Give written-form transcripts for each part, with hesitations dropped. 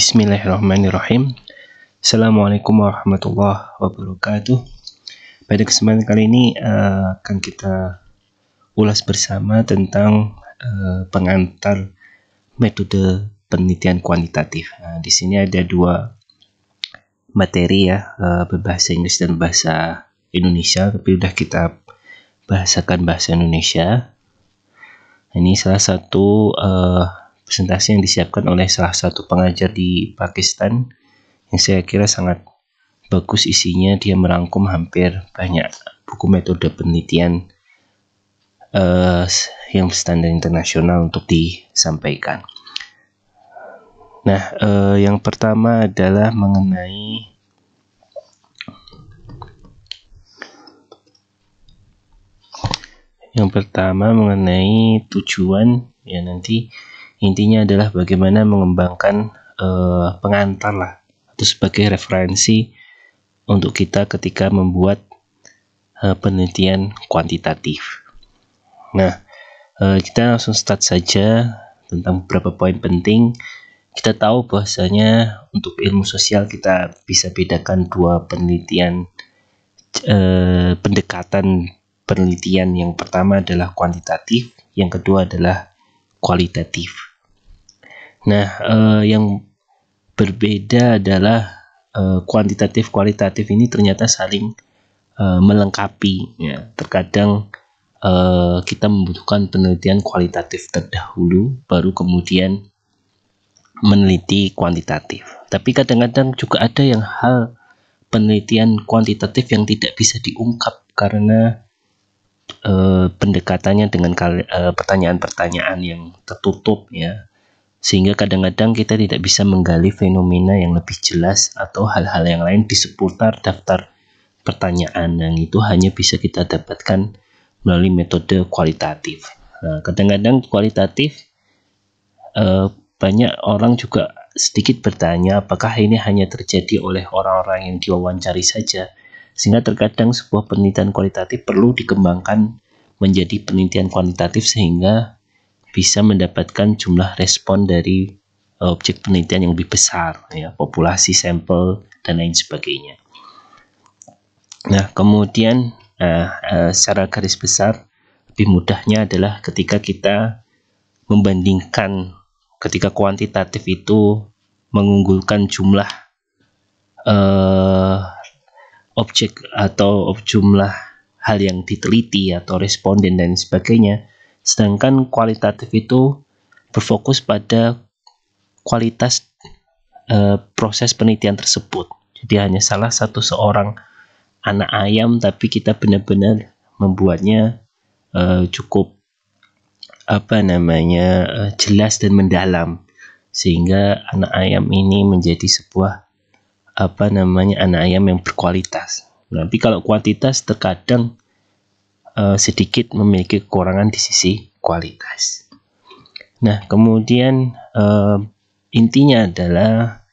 Bismillahirrahmanirrahim. Assalamualaikum warahmatullahi wabarakatuh. Pada kesempatan kali ini akan kita ulas bersama tentang pengantar metode penelitian kuantitatif. Di sini ada dua materi ya, berbahasa Inggris dan bahasa Indonesia, tapi udah kita bahasakan bahasa Indonesia. Ini salah satu presentasi yang disiapkan oleh salah satu pengajar di Pakistan yang saya kira sangat bagus isinya. Dia merangkum hampir banyak buku metode penelitian yang standar internasional untuk disampaikan. Nah, yang pertama adalah mengenai tujuan ya, nanti intinya adalah bagaimana mengembangkan pengantar lah, atau sebagai referensi untuk kita ketika membuat penelitian kuantitatif. Nah, kita langsung start saja tentang beberapa poin penting. Kita tahu bahwasanya untuk ilmu sosial kita bisa bedakan dua penelitian, pendekatan penelitian. Yang pertama adalah kuantitatif, yang kedua adalah kualitatif. Nah, yang berbeda adalah kuantitatif kualitatif ini ternyata saling melengkapi ya. Terkadang kita membutuhkan penelitian kualitatif terdahulu, baru kemudian meneliti kuantitatif. Tapi kadang-kadang juga ada yang hal penelitian kuantitatif yang tidak bisa diungkap karena pendekatannya dengan pertanyaan-pertanyaan yang tertutup ya, sehingga kadang-kadang kita tidak bisa menggali fenomena yang lebih jelas atau hal-hal yang lain di seputar daftar pertanyaan, yang itu hanya bisa kita dapatkan melalui metode kualitatif. Nah, kadang-kadang kualitatif banyak orang juga sedikit bertanya apakah ini hanya terjadi oleh orang-orang yang diwawancari saja, sehingga terkadang sebuah penelitian kualitatif perlu dikembangkan menjadi penelitian kuantitatif sehingga bisa mendapatkan jumlah respon dari objek penelitian yang lebih besar ya, populasi, sampel, dan lain sebagainya. Nah, kemudian secara garis besar lebih mudahnya adalah ketika kita membandingkan, ketika kuantitatif itu mengunggulkan jumlah objek atau jumlah hal yang diteliti atau responden dan sebagainya, sedangkan kualitatif itu berfokus pada kualitas proses penelitian tersebut. Jadi hanya salah satu seorang anak ayam, tapi kita benar-benar membuatnya cukup jelas dan mendalam, sehingga anak ayam ini menjadi sebuah anak ayam yang berkualitas. Tapi kalau kuantitas terkadang sedikit memiliki kekurangan di sisi kualitas. Nah, kemudian intinya adalah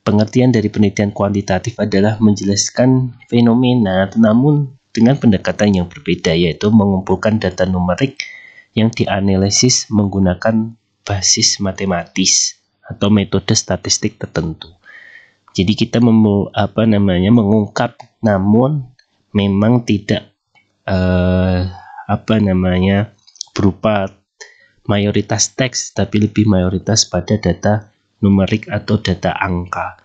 pengertian dari penelitian kuantitatif adalah menjelaskan fenomena, namun dengan pendekatan yang berbeda, yaitu mengumpulkan data numerik yang dianalisis menggunakan basis matematis atau metode statistik tertentu. Jadi kita mengungkap, namun memang tidak berupa mayoritas teks, tapi lebih mayoritas pada data numerik atau data angka.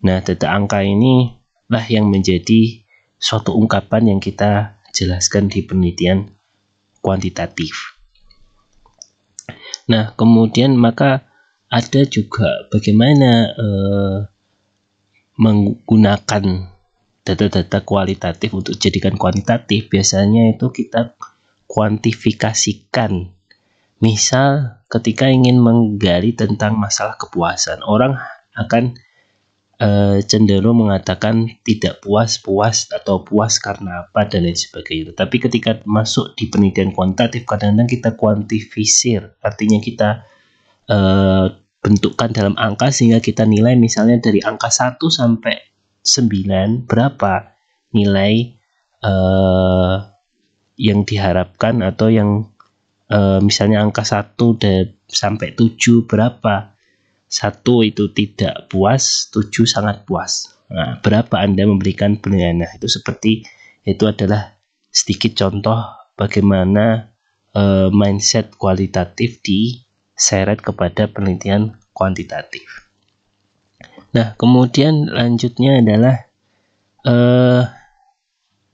Nah, data angka ini lah yang menjadi suatu ungkapan yang kita jelaskan di penelitian kuantitatif. Nah, kemudian maka ada juga bagaimana menggunakan data-data kualitatif untuk jadikan kuantitatif. Biasanya itu kita kuantifikasikan. Misal ketika ingin menggali tentang masalah kepuasan, orang akan cenderung mengatakan tidak puas atau puas karena apa dan lain sebagainya. Tapi ketika masuk di penelitian kuantitatif, kadang-kadang kita kuantifisir, artinya kita bentukkan dalam angka sehingga kita nilai, misalnya dari angka 1 sampai 9 berapa nilai yang diharapkan, atau yang misalnya angka 1 sampai 7 berapa 1 itu tidak puas, 7 sangat puas. Nah, berapa Anda memberikan penilaian? Nah, itu adalah sedikit contoh bagaimana mindset kualitatif diseret kepada penelitian kuantitatif. Nah, kemudian lanjutnya adalah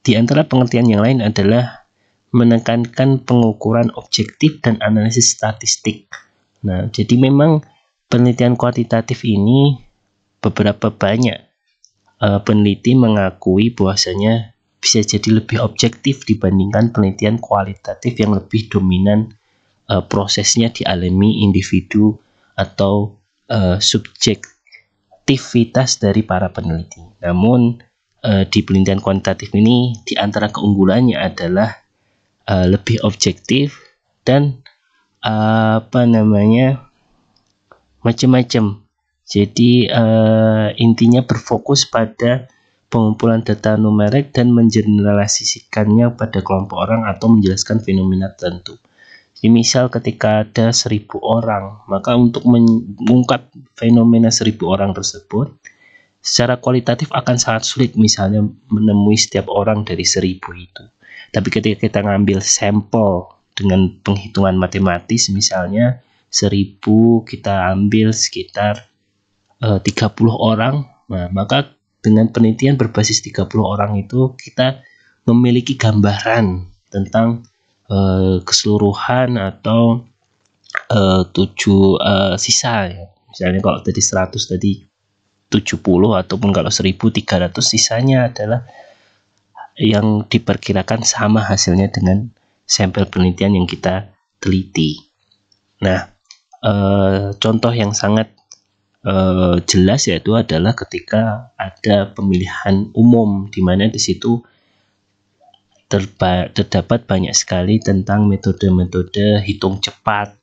di antara pengertian yang lain adalah menekankan pengukuran objektif dan analisis statistik. Nah, jadi memang penelitian kuantitatif ini beberapa banyak peneliti mengakui bahwasanya bisa jadi lebih objektif dibandingkan penelitian kualitatif yang lebih dominan prosesnya dialami individu atau subjektivitas dari para peneliti. Namun di penelitian kuantitatif ini di antara keunggulannya adalah lebih objektif dan macam-macam. Jadi intinya berfokus pada pengumpulan data numerik dan mengeneralisasikannya pada kelompok orang atau menjelaskan fenomena tertentu. Jadi misal ketika ada 1000 orang, maka untuk mengungkap fenomena 1000 orang tersebut secara kualitatif akan sangat sulit misalnya menemui setiap orang dari 1000 itu. Tapi ketika kita ngambil sampel dengan penghitungan matematis misalnya 1000 kita ambil sekitar 30 orang, nah, maka dengan penelitian berbasis 30 orang itu kita memiliki gambaran tentang keseluruhan atau 7 sisa ya. Misalnya kalau tadi 100 tadi 70 ataupun kalau 1300 sisanya adalah yang diperkirakan sama hasilnya dengan sampel penelitian yang kita teliti. Nah, contoh yang sangat jelas yaitu adalah ketika ada pemilihan umum di mana di situ terdapat banyak sekali tentang metode-metode hitung cepat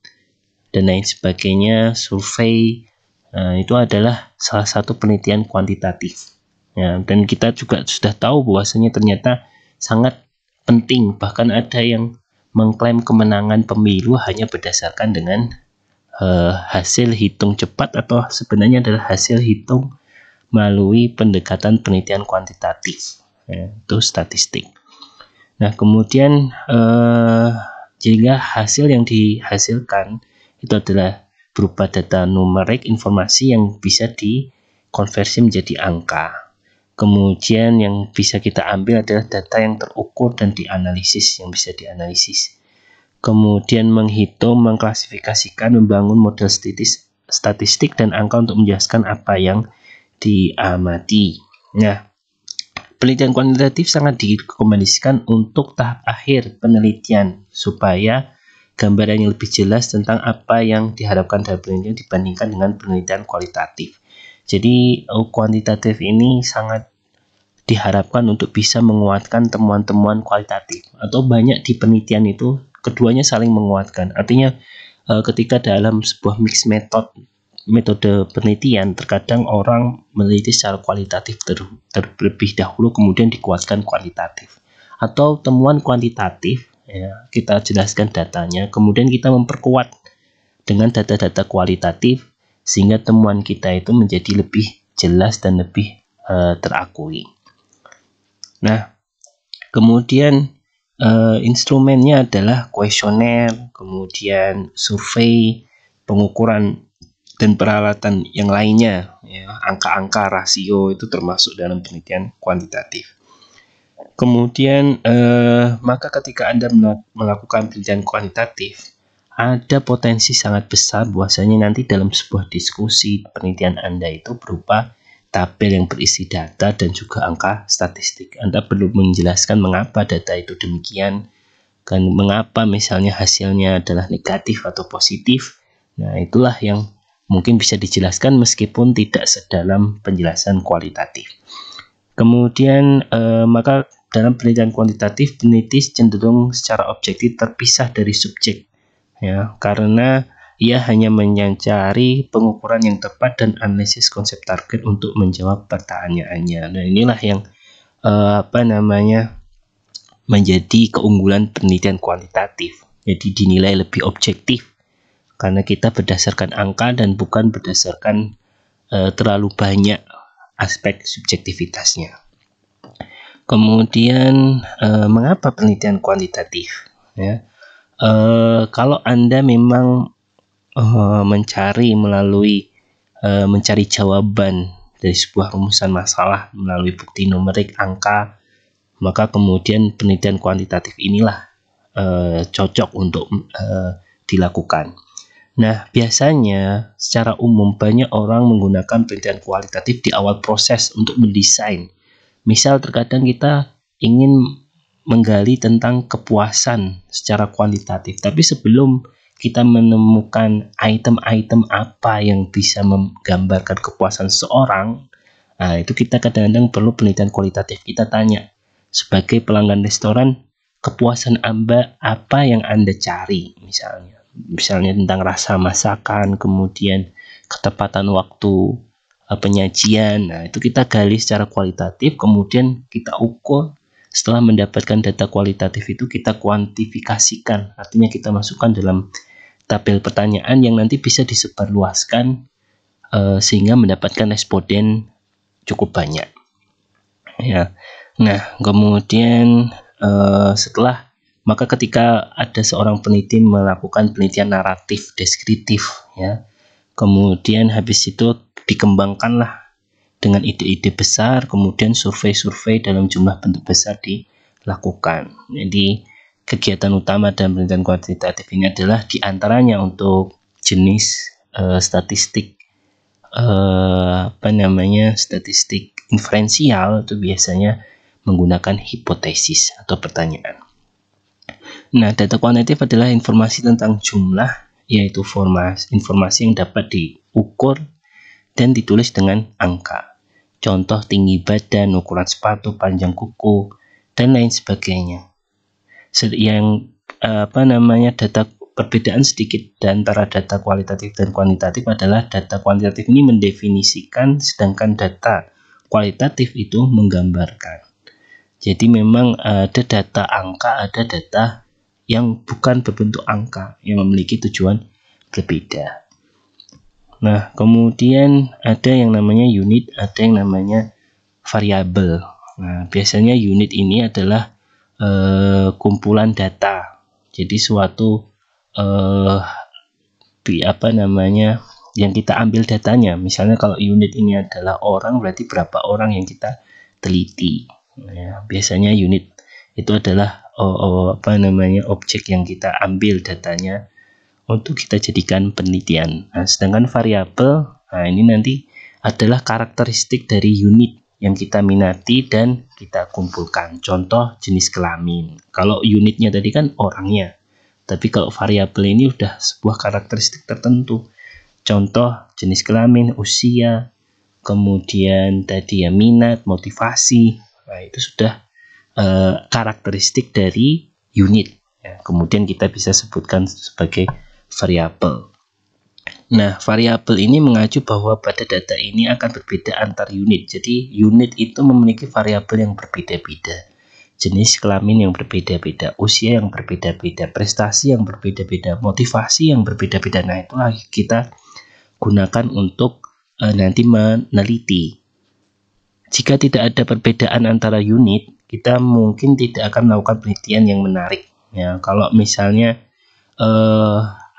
dan lain sebagainya, survei. Itu adalah salah satu penelitian kuantitatif. Ya, dan kita juga sudah tahu bahwasanya ternyata sangat penting, bahkan ada yang mengklaim kemenangan pemilu hanya berdasarkan dengan hasil hitung cepat atau sebenarnya adalah hasil hitung melalui pendekatan penelitian kuantitatif, ya, itu statistik. Nah, kemudian jika hasil yang dihasilkan itu adalah berupa data numerik, informasi yang bisa dikonversi menjadi angka. Kemudian yang bisa kita ambil adalah data yang terukur dan dianalisis, yang bisa dianalisis. Kemudian menghitung, mengklasifikasikan, membangun model statistik dan angka untuk menjelaskan apa yang diamati. Nah, penelitian kuantitatif sangat direkomendasikan untuk tahap akhir penelitian supaya gambaran yang lebih jelas tentang apa yang diharapkan dari penelitian dibandingkan dengan penelitian kualitatif. Jadi kuantitatif ini sangat diharapkan untuk bisa menguatkan temuan-temuan kualitatif, atau banyak di penelitian itu keduanya saling menguatkan. Artinya ketika dalam sebuah mix metode penelitian, terkadang orang meneliti secara kualitatif terlebih dahulu kemudian dikuatkan kualitatif, atau temuan kuantitatif ya, kita jelaskan datanya kemudian kita memperkuat dengan data-data kualitatif sehingga temuan kita itu menjadi lebih jelas dan lebih terakui. Nah, kemudian instrumennya adalah kuesioner, kemudian survei, pengukuran dan peralatan yang lainnya, ya, angka-angka, rasio itu termasuk dalam penelitian kuantitatif. Kemudian maka ketika Anda melakukan penelitian kuantitatif, ada potensi sangat besar bahwasanya nanti dalam sebuah diskusi penelitian Anda itu berupa tabel yang berisi data dan juga angka statistik. Anda perlu menjelaskan mengapa data itu demikian, dan mengapa misalnya hasilnya adalah negatif atau positif. Nah, itulah yang mungkin bisa dijelaskan meskipun tidak sedalam penjelasan kualitatif. Kemudian maka dalam penelitian kuantitatif, peneliti cenderung secara objektif terpisah dari subjek, ya, karena ia hanya mencari pengukuran yang tepat dan analisis konsep target untuk menjawab pertanyaannya. Dan inilah yang menjadi keunggulan penelitian kuantitatif. Jadi dinilai lebih objektif karena kita berdasarkan angka dan bukan berdasarkan terlalu banyak aspek subjektivitasnya. Kemudian mengapa penelitian kuantitatif? Ya, kalau Anda memang mencari jawaban dari sebuah rumusan masalah melalui bukti numerik, angka, maka kemudian penelitian kuantitatif inilah cocok untuk dilakukan. Nah, biasanya secara umum banyak orang menggunakan penelitian kualitatif di awal proses untuk mendesain. Misal terkadang kita ingin menggali tentang kepuasan secara kuantitatif, tapi sebelum kita menemukan item-item apa yang bisa menggambarkan kepuasan seseorang, nah itu kita kadang-kadang perlu penelitian kualitatif. Kita tanya, sebagai pelanggan restoran, kepuasan Anda apa yang Anda cari, misalnya tentang rasa masakan, kemudian ketepatan waktu penyajian. Nah, itu kita gali secara kualitatif, kemudian kita ukur. Setelah mendapatkan data kualitatif itu kita kuantifikasikan, artinya kita masukkan dalam tabel pertanyaan yang nanti bisa disebarluaskan sehingga mendapatkan responden cukup banyak. Ya. Nah, kemudian maka ketika ada seorang peneliti melakukan penelitian naratif deskriptif, ya, kemudian habis itu dikembangkanlah dengan ide-ide besar, kemudian survei-survei dalam jumlah bentuk besar dilakukan. Jadi kegiatan utama dalam penelitian kuantitatif ini adalah diantaranya untuk jenis statistik statistik inferensial, itu biasanya menggunakan hipotesis atau pertanyaan. Nah, data kuantitatif adalah informasi tentang jumlah, yaitu informasi yang dapat diukur dan ditulis dengan angka. Contoh tinggi badan, ukuran sepatu, panjang kuku, dan lain sebagainya. Yang data perbedaan sedikit antara data kualitatif dan kuantitatif adalah data kuantitatif ini mendefinisikan, sedangkan data kualitatif itu menggambarkan. Jadi memang ada data angka, ada data yang bukan berbentuk angka, yang memiliki tujuan berbeda. Nah, kemudian ada yang namanya unit, ada yang namanya variabel. Nah, biasanya unit ini adalah kumpulan data. Jadi suatu yang kita ambil datanya. Misalnya kalau unit ini adalah orang, berarti berapa orang yang kita teliti. Ya, biasanya unit itu adalah objek yang kita ambil datanya untuk kita jadikan penelitian. Nah, sedangkan variabel, nah ini nanti adalah karakteristik dari unit yang kita minati dan kita kumpulkan. Contoh jenis kelamin. Kalau unitnya tadi kan orangnya, tapi kalau variabel ini udah sebuah karakteristik tertentu. Contoh jenis kelamin, usia, kemudian tadi ya minat, motivasi. Nah, itu sudah karakteristik dari unit. Ya, kemudian kita bisa sebutkan sebagai variabel. Nah, variabel ini mengacu bahwa pada data ini akan berbeda antar unit. Jadi, unit itu memiliki variabel yang berbeda-beda. Jenis kelamin yang berbeda-beda, usia yang berbeda-beda, prestasi yang berbeda-beda, motivasi yang berbeda-beda. Nah, itulah kita gunakan untuk nanti meneliti. Jika tidak ada perbedaan antara unit, kita mungkin tidak akan melakukan penelitian yang menarik. Ya, kalau misalnya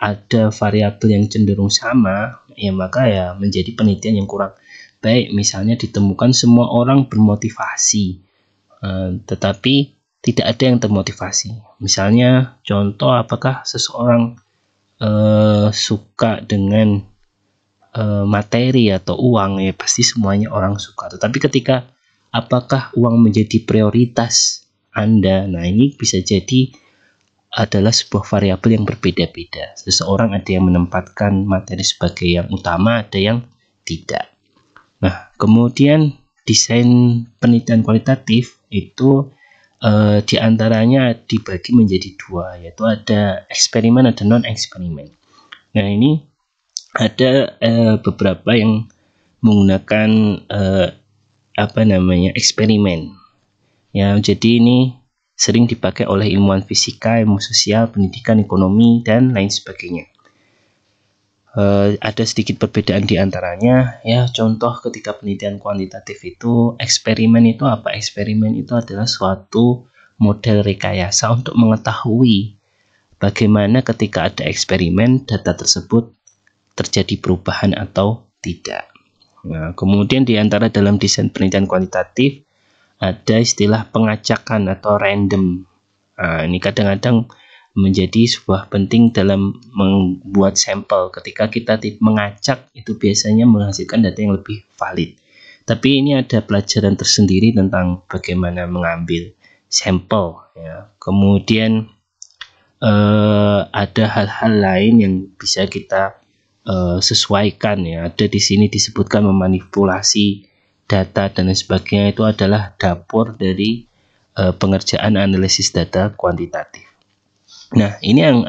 ada variabel yang cenderung sama, ya maka ya menjadi penelitian yang kurang baik. Misalnya ditemukan semua orang bermotivasi, tetapi tidak ada yang termotivasi. Misalnya contoh, apakah seseorang suka dengan materi atau uang, ya pasti semuanya orang suka. Tetapi ketika apakah uang menjadi prioritas Anda, nah ini bisa jadi adalah sebuah variabel yang berbeda-beda. Seseorang ada yang menempatkan materi sebagai yang utama, ada yang tidak. Nah, kemudian desain penelitian kualitatif itu diantaranya dibagi menjadi dua, yaitu ada eksperimen, ada non-eksperimen. Nah, ini ada beberapa yang menggunakan eksperimen. Ya, jadi ini sering dipakai oleh ilmuwan fisika, ilmu sosial, pendidikan, ekonomi, dan lain sebagainya. ada sedikit perbedaan di antaranya ya. Contoh ketika penelitian kuantitatif itu, eksperimen itu apa? Eksperimen itu adalah suatu model rekayasa untuk mengetahui bagaimana ketika ada eksperimen data tersebut terjadi perubahan atau tidak. Nah, kemudian di antara dalam desain penelitian kuantitatif ada istilah pengacakan atau random. Nah, ini kadang-kadang menjadi sebuah penting dalam membuat sampel. Ketika kita mengacak itu biasanya menghasilkan data yang lebih valid. Tapi ini ada pelajaran tersendiri tentang bagaimana mengambil sampel ya. Kemudian ada hal-hal lain yang bisa kita sesuaikan ya. Ada di sini disebutkan memanipulasi data dan sebagainya, itu adalah dapur dari pengerjaan analisis data kuantitatif. Nah, ini yang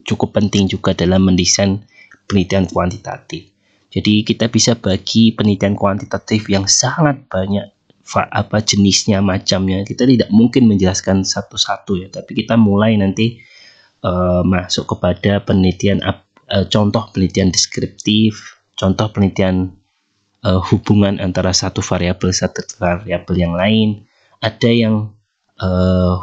cukup penting juga dalam mendesain penelitian kuantitatif. Jadi kita bisa bagi penelitian kuantitatif yang sangat banyak jenisnya, macamnya. Kita tidak mungkin menjelaskan satu-satu ya, tapi kita mulai nanti masuk kepada penelitian contoh penelitian deskriptif, contoh penelitian hubungan antara satu variabel yang lain. Ada yang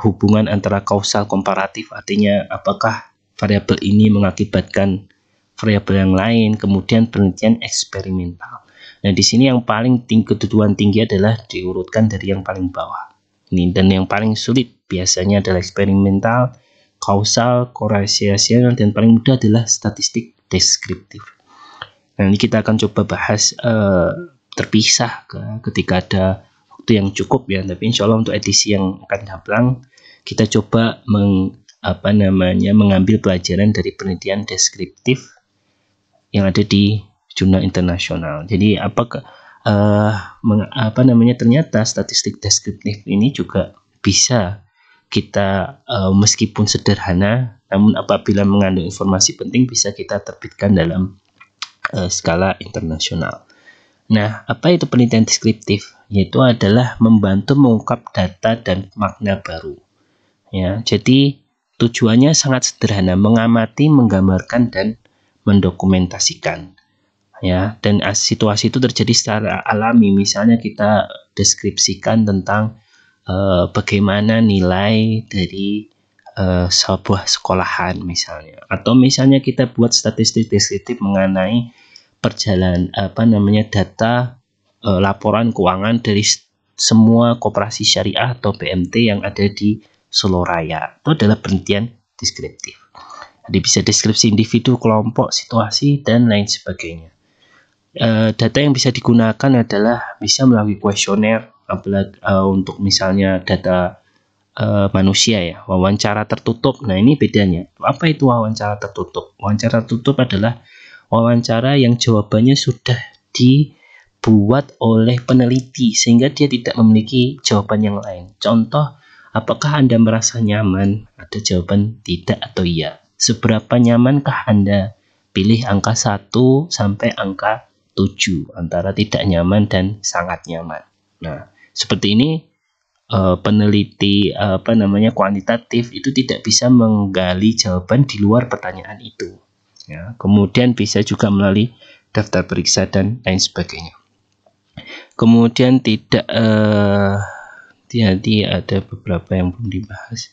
hubungan antara kausal komparatif, artinya apakah variabel ini mengakibatkan variabel yang lain. Kemudian penelitian eksperimental. Nah, di sini yang paling kedudukan tinggi adalah diurutkan dari yang paling bawah. Ini, dan yang paling sulit biasanya adalah eksperimental, kausal, korelasial, dan paling mudah adalah statistik deskriptif. Nah, ini kita akan coba bahas terpisah ketika ada waktu yang cukup ya, tapi insya Allah untuk edisi yang akan datang kita coba mengambil pelajaran dari penelitian deskriptif yang ada di jurnal internasional. Jadi ternyata statistik deskriptif ini juga bisa kita meskipun sederhana, namun apabila mengandung informasi penting bisa kita terbitkan dalam skala internasional. Nah, apa itu penelitian deskriptif? Yaitu adalah membantu mengungkap data dan makna baru. Ya, jadi tujuannya sangat sederhana, mengamati, menggambarkan, dan mendokumentasikan. Ya, dan situasi itu terjadi secara alami. Misalnya kita deskripsikan tentang bagaimana nilai dari sebuah sekolahan misalnya, atau misalnya kita buat statistik deskriptif mengenai data laporan keuangan dari semua koperasi syariah atau BMT yang ada di Solo Raya. Itu adalah penelitian deskriptif. Jadi bisa deskripsi individu, kelompok, situasi, dan lain sebagainya. Data yang bisa digunakan adalah bisa melalui kuesioner, untuk misalnya data manusia ya, wawancara tertutup. Nah, ini bedanya. Apa itu wawancara tertutup? Wawancara tertutup adalah wawancara yang jawabannya sudah dibuat oleh peneliti sehingga dia tidak memiliki jawaban yang lain. Contoh, apakah Anda merasa nyaman? Ada jawaban tidak atau iya. Seberapa nyamankah Anda? Pilih angka 1 sampai angka 7, antara tidak nyaman dan sangat nyaman. Nah, seperti ini peneliti kuantitatif itu tidak bisa menggali jawaban di luar pertanyaan itu. Ya, kemudian bisa juga melalui daftar periksa dan lain sebagainya. Kemudian tidak ada beberapa yang belum dibahas.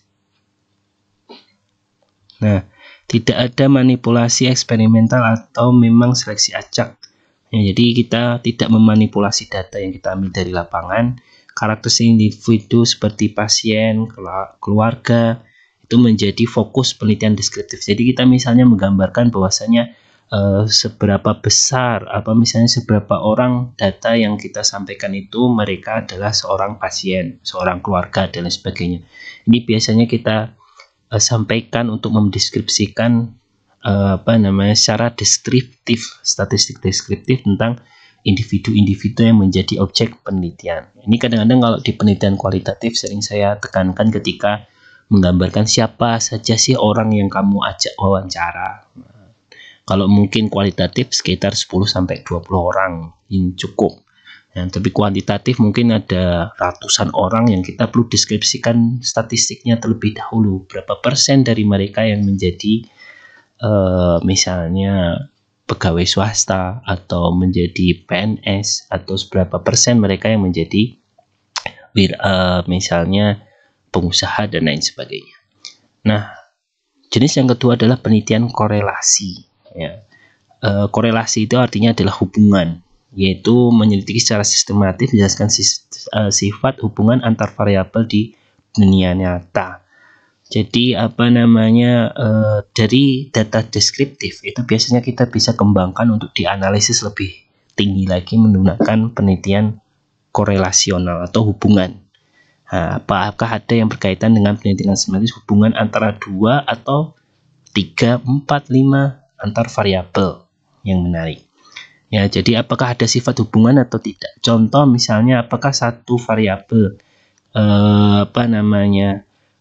Nah, tidak ada manipulasi eksperimental atau memang seleksi acak. Ya, jadi kita tidak memanipulasi data yang kita ambil dari lapangan. Karakteristik individu seperti pasien, keluarga, itu menjadi fokus penelitian deskriptif. Jadi kita misalnya menggambarkan bahwasanya seberapa besar, misalnya seberapa orang data yang kita sampaikan itu mereka adalah seorang pasien, seorang keluarga, dan lain sebagainya. Ini biasanya kita sampaikan untuk mendeskripsikan secara deskriptif, statistik deskriptif tentang individu-individu yang menjadi objek penelitian. Ini kadang-kadang kalau di penelitian kualitatif sering saya tekankan ketika menggambarkan siapa saja sih orang yang kamu ajak wawancara. Kalau mungkin kualitatif sekitar 10-20 orang yang cukup. Ya, tapi kuantitatif mungkin ada ratusan orang yang kita perlu deskripsikan statistiknya terlebih dahulu. Berapa persen dari mereka yang menjadi misalnya pegawai swasta atau menjadi PNS, atau seberapa persen mereka yang menjadi misalnya pengusaha dan lain sebagainya. Nah, jenis yang kedua adalah penelitian korelasi. Ya. Korelasi itu artinya adalah hubungan, yaitu meneliti secara sistematis menjelaskan sifat hubungan antar variabel di dunia nyata. Jadi dari data deskriptif itu biasanya kita bisa kembangkan untuk dianalisis lebih tinggi lagi menggunakan penelitian korelasional atau hubungan. Nah, apakah ada yang berkaitan dengan penelitian sistematis hubungan antara 2 atau 3, 4, 5 antar variabel yang menarik. Ya, jadi apakah ada sifat hubungan atau tidak? Contoh misalnya apakah satu variabel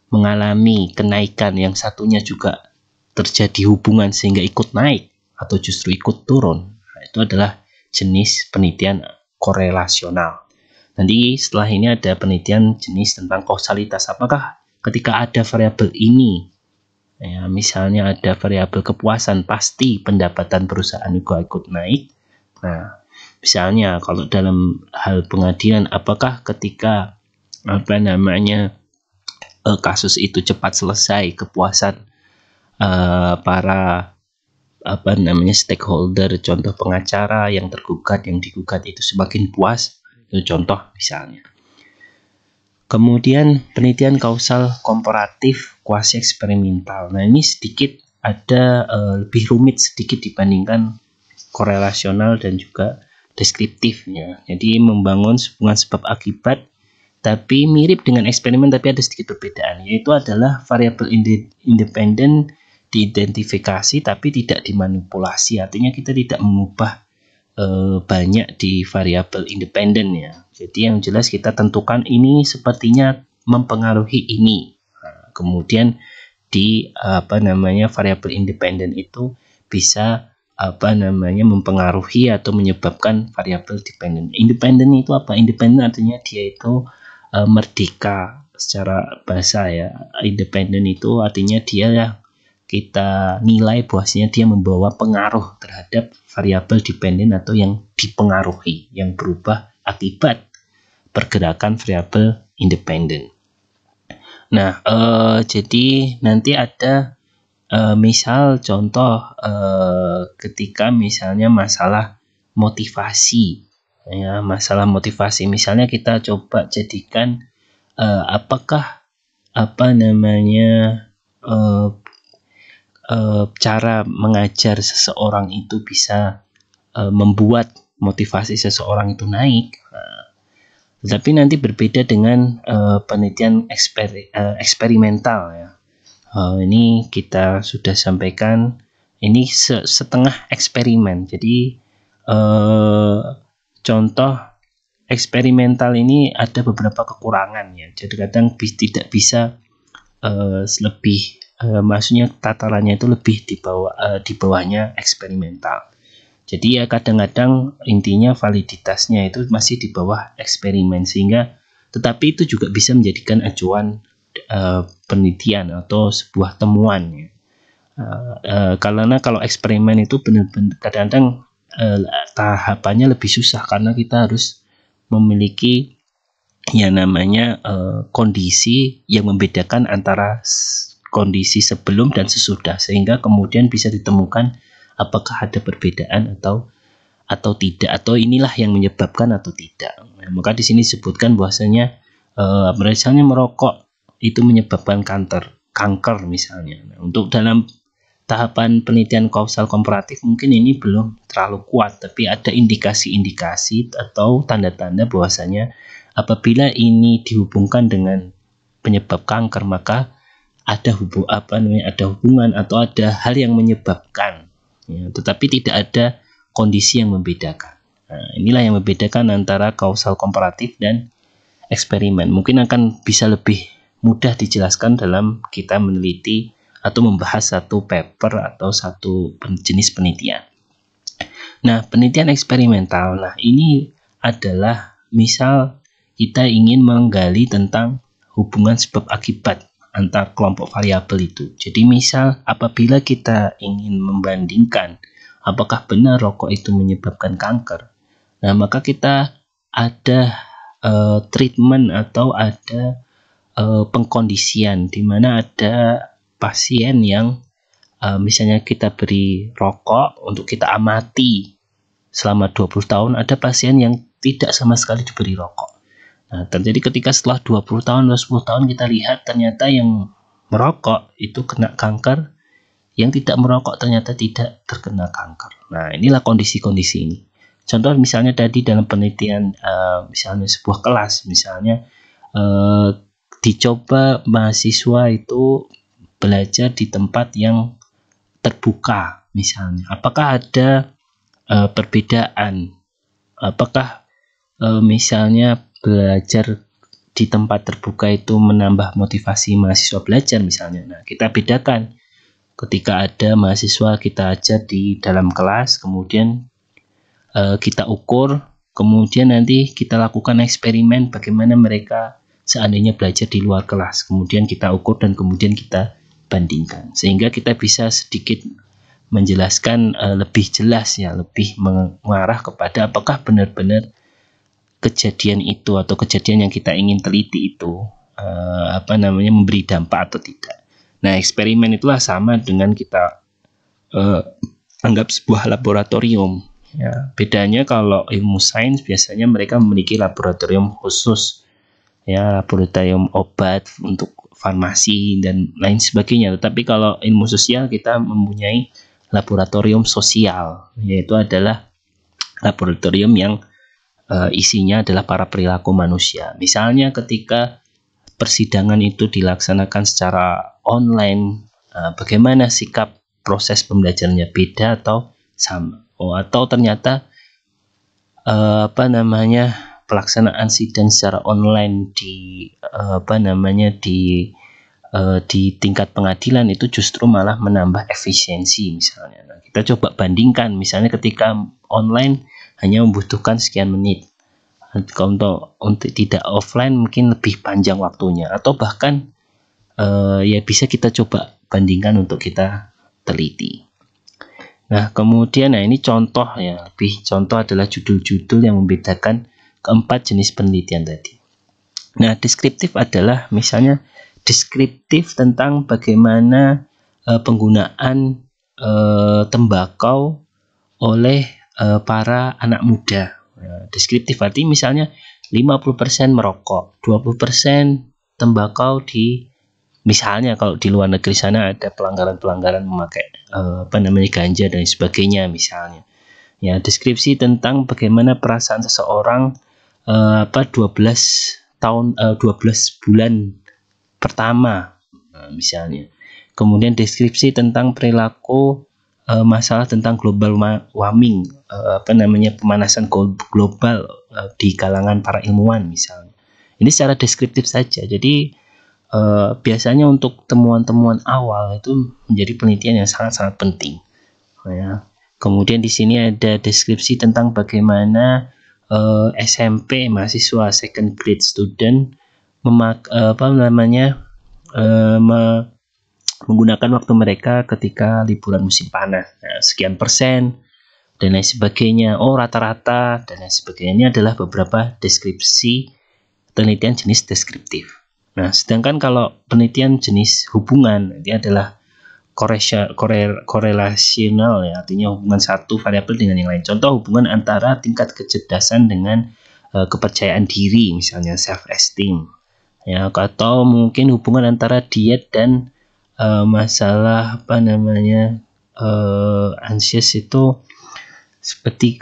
mengalami kenaikan, yang satunya juga terjadi hubungan sehingga ikut naik atau justru ikut turun. Nah, itu adalah jenis penelitian korelasional. Nanti setelah ini ada penelitian jenis tentang kausalitas. Apakah ketika ada variabel ini, ya, misalnya ada variabel kepuasan, pasti pendapatan perusahaan juga ikut naik. Nah, misalnya kalau dalam hal pengadilan, apakah ketika kasus itu cepat selesai, kepuasan para stakeholder, contoh pengacara, yang tergugat, yang digugat itu semakin puas, itu contoh misalnya. Kemudian penelitian kausal komparatif kuasi eksperimental. Nah, ini sedikit ada lebih rumit sedikit dibandingkan korelasional dan juga deskriptifnya. Jadi membangun hubungan sebab akibat, tapi mirip dengan eksperimen tapi ada sedikit perbedaan, yaitu adalah variabel independen diidentifikasi tapi tidak dimanipulasi. Artinya kita tidak mengubah banyak di variabel independen, ya. Jadi yang jelas kita tentukan ini sepertinya mempengaruhi ini. Nah, kemudian di variabel independen itu bisa mempengaruhi atau menyebabkan variabel dependen. Independen itu apa? Independen artinya dia itu merdeka secara bahasa, ya. Independen itu artinya dia yang kita nilai bahwasanya dia membawa pengaruh terhadap variabel dependen atau yang dipengaruhi, yang berubah akibat pergerakan variabel independen. Nah, jadi nanti ada misal contoh ketika misalnya masalah motivasi, ya, masalah motivasi. Misalnya kita coba jadikan apakah cara mengajar seseorang itu bisa membuat motivasi seseorang itu naik. Tetapi nanti berbeda dengan penelitian eksperimental, ya. Ini kita sudah sampaikan, ini setengah eksperimen. Jadi contoh eksperimental ini ada beberapa kekurangan, ya. Jadi kadang tidak bisa lebih maksudnya tatarannya itu lebih di bawahnya eksperimental. Jadi ya kadang-kadang intinya validitasnya itu masih di bawah eksperimen, sehingga tetapi itu juga bisa menjadikan acuan penelitian atau sebuah temuan, ya. Karena kalau eksperimen itu benar-benar kadang-kadang tahapannya lebih susah karena kita harus memiliki yang namanya kondisi yang membedakan antara kondisi sebelum dan sesudah, sehingga kemudian bisa ditemukan apakah ada perbedaan atau tidak, atau inilah yang menyebabkan atau tidak. Nah, maka di sini disebutkan bahwasanya misalnya merokok itu menyebabkan kanker misalnya. Nah, untuk dalam tahapan penelitian kausal komparatif mungkin ini belum terlalu kuat, tapi ada indikasi-indikasi atau tanda-tanda bahwasanya apabila ini dihubungkan dengan penyebab kanker, maka ada hubungan atau ada hal yang menyebabkan, ya, tetapi tidak ada kondisi yang membedakan. Nah, inilah yang membedakan antara kausal komparatif dan eksperimen. Mungkin akan bisa lebih mudah dijelaskan dalam kita meneliti atau membahas satu paper atau satu jenis penelitian. Nah, penelitian eksperimental, nah ini adalah misal kita ingin menggali tentang hubungan sebab akibat antar kelompok variabel itu. Jadi misal apabila kita ingin membandingkan apakah benar rokok itu menyebabkan kanker, nah maka kita ada treatment atau ada pengkondisian di mana ada pasien yang misalnya kita beri rokok untuk kita amati selama 20 tahun, ada pasien yang tidak sama sekali diberi rokok. Nah, terjadi ketika setelah 20 tahun atau 10 tahun kita lihat ternyata yang merokok itu kena kanker, yang tidak merokok ternyata tidak terkena kanker. Nah, inilah kondisi-kondisi ini. Contoh misalnya tadi dalam penelitian misalnya sebuah kelas, misalnya dicoba mahasiswa itu belajar di tempat yang terbuka misalnya. Apakah ada perbedaan? Apakah misalnya belajar di tempat terbuka itu menambah motivasi mahasiswa belajar misalnya? Nah, kita bedakan. Ketika ada mahasiswa kita ajar di dalam kelas, kemudian kita ukur, kemudian nanti kita lakukan eksperimen bagaimana mereka seandainya belajar di luar kelas. Kemudian kita ukur dan kemudian kita bandingkan, sehingga kita bisa sedikit menjelaskan lebih jelas ya, lebih mengarah kepada apakah benar-benar kejadian itu atau kejadian yang kita ingin teliti itu memberi dampak atau tidak. Nah, eksperimen itulah sama dengan kita anggap sebuah laboratorium. Ya, bedanya kalau ilmu sains biasanya mereka memiliki laboratorium khusus, ya, laboratorium obat untuk farmasi dan lain sebagainya. Tetapi kalau ilmu sosial kita mempunyai laboratorium sosial, yaitu adalah laboratorium yang isinya adalah para perilaku manusia. Misalnya ketika persidangan itu dilaksanakan secara online, bagaimana sikap proses pembelajarannya, beda atau sama? Atau ternyata pelaksanaan sidang secara online di tingkat pengadilan itu justru malah menambah efisiensi misalnya. Nah, kita coba bandingkan, misalnya ketika online hanya membutuhkan sekian menit, untuk tidak offline mungkin lebih panjang waktunya, atau bahkan ya bisa kita coba bandingkan untuk kita teliti. Nah, kemudian ini contoh ya, lebih contoh adalah judul-judul yang membedakan keempat jenis penelitian tadi. Nah, deskriptif adalah misalnya deskriptif tentang bagaimana penggunaan tembakau oleh para anak muda. Nah, deskriptif artinya misalnya 50% merokok, 20% tembakau misalnya kalau di luar negeri sana ada pelanggaran-pelanggaran memakai ganja dan sebagainya misalnya. Ya, deskripsi tentang bagaimana perasaan seseorang 12 bulan pertama misalnya. Kemudian deskripsi tentang perilaku masalah tentang global warming, pemanasan global di kalangan para ilmuwan misalnya. Ini secara deskriptif saja. Jadi biasanya untuk temuan-temuan awal itu menjadi penelitian yang sangat-sangat penting. Ya. Kemudian di sini ada deskripsi tentang bagaimana SMP mahasiswa second grade student menggunakan waktu mereka ketika liburan musim panas. Nah, sekian persen dan lain sebagainya. Rata-rata dan lain sebagainya. Ini adalah beberapa deskripsi penelitian jenis deskriptif. Nah, sedangkan kalau penelitian jenis hubungan, ini adalah korelasional ya, artinya hubungan satu variabel dengan yang lain. Contoh hubungan antara tingkat kecerdasan dengan kepercayaan diri, misalnya self esteem. Ya, atau mungkin hubungan antara diet dan masalah anxious itu seperti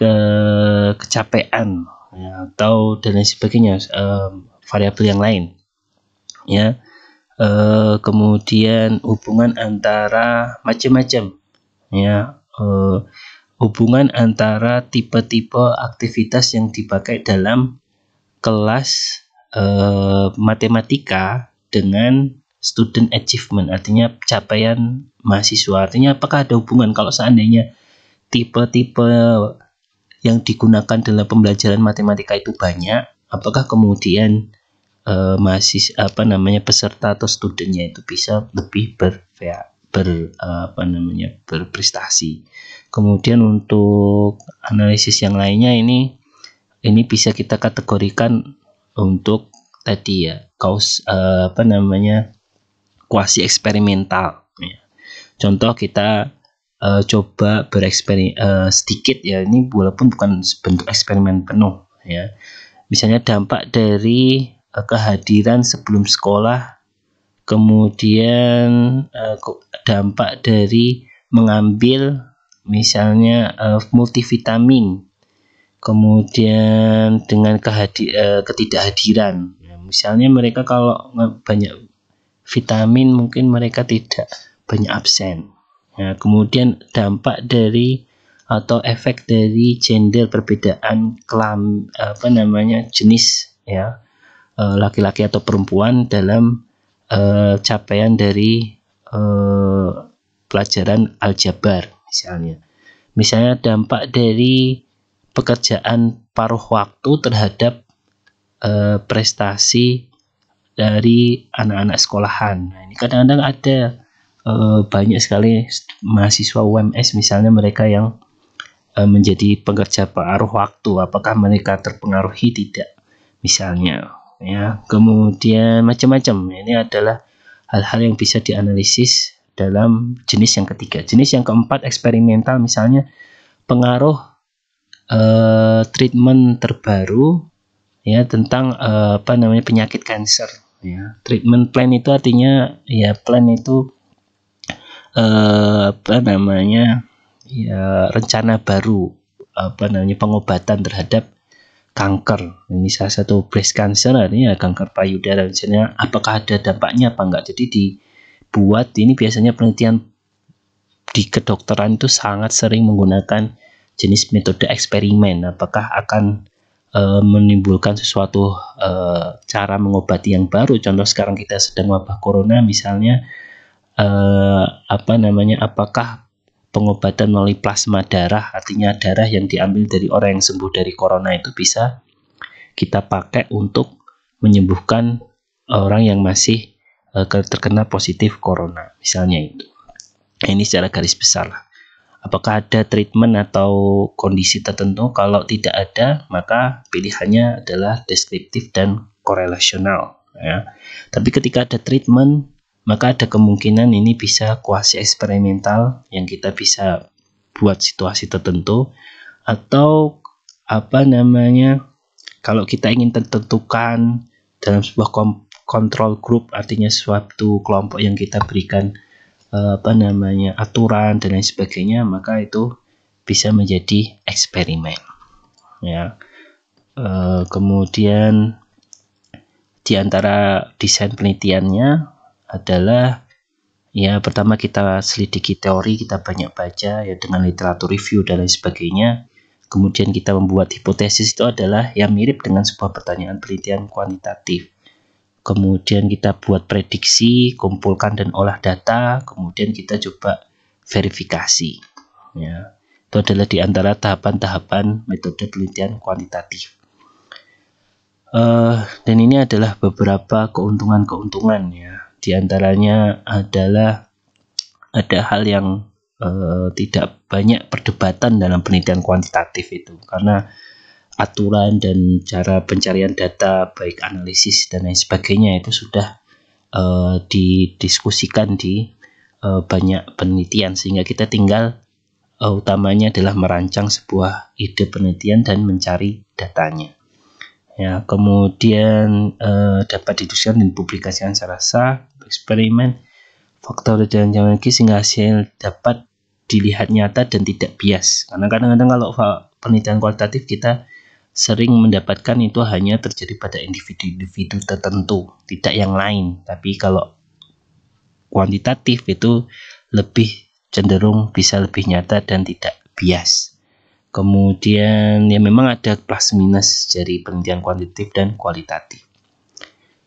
kecapean ya, atau dan lain sebagainya, variabel yang lain. Ya, kemudian hubungan antara macam-macam ya, hubungan antara tipe-tipe aktivitas yang dipakai dalam kelas matematika dengan student achievement, artinya capaian mahasiswa. Artinya apakah ada hubungan kalau seandainya tipe-tipe yang digunakan dalam pembelajaran matematika itu banyak, apakah kemudian peserta atau studennya itu bisa lebih berprestasi. Kemudian untuk analisis yang lainnya ini bisa kita kategorikan untuk tadi ya kuasi eksperimental ya. Contoh kita coba sedikit ya, ini walaupun bukan bentuk eksperimen penuh ya. Misalnya dampak dari kehadiran sebelum sekolah, kemudian dampak dari mengambil misalnya multivitamin, kemudian dengan ketidakhadiran. Misalnya mereka kalau banyak vitamin mungkin mereka tidak banyak absen. Nah, kemudian dampak dari atau efek dari gender, perbedaan jenis ya, laki-laki atau perempuan dalam capaian dari pelajaran aljabar misalnya. Misalnya dampak dari pekerjaan paruh waktu terhadap prestasi dari anak-anak sekolahan. Nah, ini kadang-kadang ada banyak sekali mahasiswa UMS misalnya mereka yang menjadi pekerja paruh waktu, apakah mereka terpengaruhi tidak misalnya ya. Kemudian macam-macam. Ini adalah hal-hal yang bisa dianalisis dalam jenis yang ketiga. Jenis yang keempat eksperimental, misalnya pengaruh treatment terbaru ya tentang penyakit kanker ya. Treatment plan itu artinya ya plan itu rencana baru pengobatan terhadap kanker. Ini salah satu breast cancer, artinya kanker payudara. Misalnya apakah ada dampaknya apa enggak. Jadi dibuat, ini biasanya penelitian di kedokteran itu sangat sering menggunakan jenis metode eksperimen. Apakah akan menimbulkan sesuatu cara mengobati yang baru. Contoh sekarang kita sedang wabah corona misalnya, apakah pengobatan melalui plasma darah, artinya darah yang diambil dari orang yang sembuh dari corona itu bisa kita pakai untuk menyembuhkan orang yang masih terkena positif corona misalnya itu. Ini secara garis besar lah. Apakah ada treatment atau kondisi tertentu? Kalau tidak ada, maka pilihannya adalah deskriptif dan korelasional ya. Tapi ketika ada treatment, maka ada kemungkinan ini bisa kuasi eksperimental yang kita bisa buat situasi tertentu, atau kalau kita ingin tentukan dalam sebuah control group, artinya suatu kelompok yang kita berikan aturan dan lain sebagainya, maka itu bisa menjadi eksperimen ya. Kemudian di antara desain penelitiannya adalah ya, pertama kita selidiki teori, kita banyak baca ya dengan literatur review dan lain sebagainya. Kemudian kita membuat hipotesis, itu adalah yang mirip dengan sebuah pertanyaan penelitian kuantitatif. Kemudian kita buat prediksi, kumpulkan dan olah data, kemudian kita coba verifikasi ya. Itu adalah di antara tahapan-tahapan metode penelitian kuantitatif. Dan ini adalah beberapa keuntungan-keuntungan ya. Di antaranya adalah ada hal yang tidak banyak perdebatan dalam penelitian kuantitatif itu, karena aturan dan cara pencarian data, baik analisis dan lain sebagainya, itu sudah didiskusikan di banyak penelitian, sehingga kita tinggal utamanya adalah merancang sebuah ide penelitian dan mencari datanya. Ya, kemudian dapat didiskusikan dan dipublikasikan secara sah, eksperimen, faktor dan lagi sehingga hasil dapat dilihat nyata dan tidak bias. Karena kadang-kadang kalau penelitian kualitatif kita sering mendapatkan itu hanya terjadi pada individu-individu tertentu, tidak yang lain. Tapi kalau kuantitatif itu lebih cenderung bisa lebih nyata dan tidak bias. Kemudian ya memang ada plus minus dari penelitian kuantitatif dan kualitatif,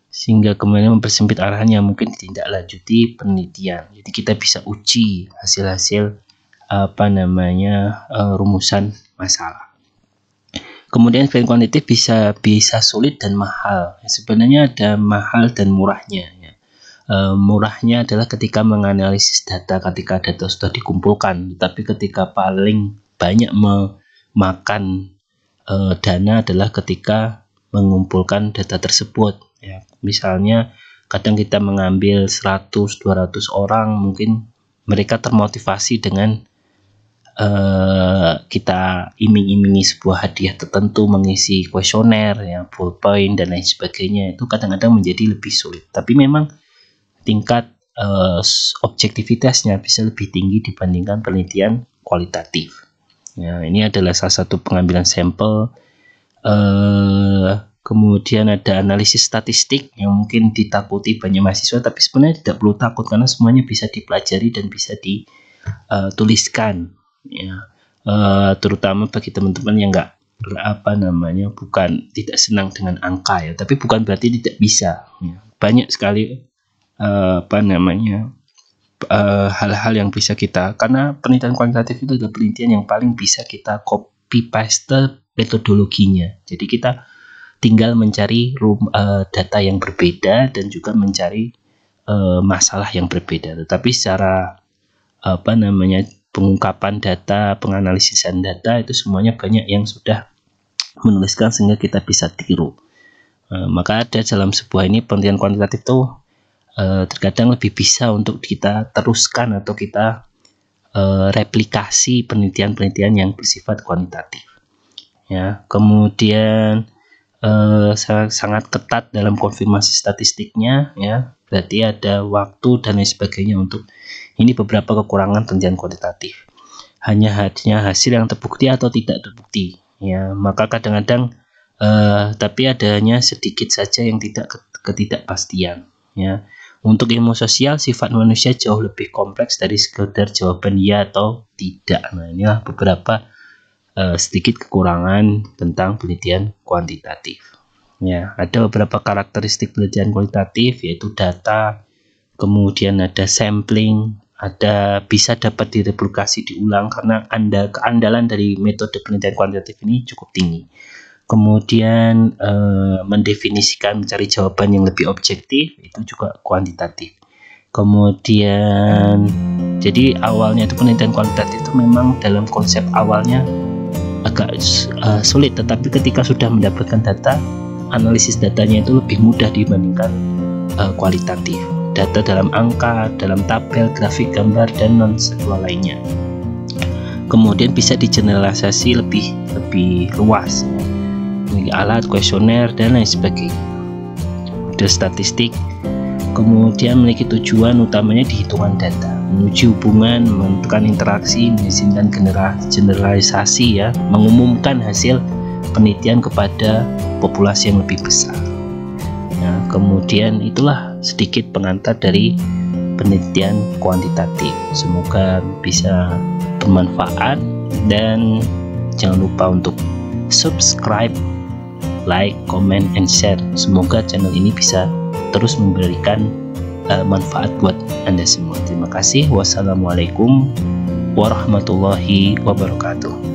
sehingga kemudian mempersempit arahan yang mungkin ditindaklanjuti penelitian. Jadi kita bisa uji hasil-hasil rumusan masalah. Kemudian penelitian kuantitatif bisa sulit dan mahal. Sebenarnya ada mahal dan murahnya. Ya. Murahnya adalah ketika menganalisis data, ketika data sudah dikumpulkan. Tapi ketika paling banyak memakan dana adalah ketika mengumpulkan data tersebut. Ya. Misalnya kadang kita mengambil 100-200 orang, mungkin mereka termotivasi dengan kita iming-imingi sebuah hadiah tertentu, mengisi kuesioner, ya, pulpoint dan lain sebagainya. Itu kadang-kadang menjadi lebih sulit. Tapi memang tingkat objektivitasnya bisa lebih tinggi dibandingkan penelitian kualitatif. Ya, ini adalah salah satu pengambilan sampel. Kemudian ada analisis statistik yang mungkin ditakuti banyak mahasiswa, tapi sebenarnya tidak perlu takut karena semuanya bisa dipelajari dan bisa dituliskan. Ya, terutama bagi teman-teman yang bukan tidak senang dengan angka, ya, tapi bukan berarti tidak bisa. Ya. Banyak sekali hal-hal yang bisa kita, karena penelitian kuantitatif itu adalah penelitian yang paling bisa kita copy paste metodologinya. Jadi kita tinggal mencari data yang berbeda dan juga mencari masalah yang berbeda. Tetapi secara pengungkapan data, penganalisisan data itu semuanya banyak yang sudah menuliskan sehingga kita bisa tiru. Maka ada dalam sebuah ini penelitian kuantitatif itu terkadang lebih bisa untuk kita teruskan atau kita replikasi penelitian-penelitian yang bersifat kuantitatif. Ya, kemudian sangat ketat dalam konfirmasi statistiknya, ya, berarti ada waktu dan lain sebagainya untuk ini beberapa kekurangan penelitian kuantitatif. Hanya hasil yang terbukti atau tidak terbukti, ya, maka kadang-kadang tapi adanya sedikit saja yang ketidakpastian, ya. Untuk ilmu sosial, sifat manusia jauh lebih kompleks dari sekedar jawaban ya atau tidak. Nah, inilah beberapa sedikit kekurangan tentang penelitian kuantitatif. Ya, ada beberapa karakteristik penelitian kualitatif, yaitu data, kemudian ada sampling, ada bisa dapat direplikasi diulang karena keandalan dari metode penelitian kuantitatif ini cukup tinggi. Kemudian mendefinisikan, mencari jawaban yang lebih objektif, itu juga kuantitatif. Kemudian jadi awalnya itu penelitian kuantitatif itu memang dalam konsep awalnya agak sulit, tetapi ketika sudah mendapatkan data, analisis datanya itu lebih mudah dibandingkan kualitatif. Data dalam angka, dalam tabel, grafik, gambar, dan non-seksual lainnya. Kemudian bisa digeneralisasi lebih luas, memiliki alat, kuesioner, dan lain sebagainya. Ada statistik, kemudian memiliki tujuan utamanya di hitungan data, menuju hubungan, menentukan interaksi, mengizinkan generalisasi, ya, mengumumkan hasil penelitian kepada populasi yang lebih besar. Nah, kemudian itulah sedikit pengantar dari penelitian kuantitatif. Semoga bisa bermanfaat dan jangan lupa untuk subscribe, like, comment, and share. Semoga channel ini bisa terus memberikan manfaat buat Anda semua. Terima kasih. Wassalamualaikum warahmatullahi wabarakatuh.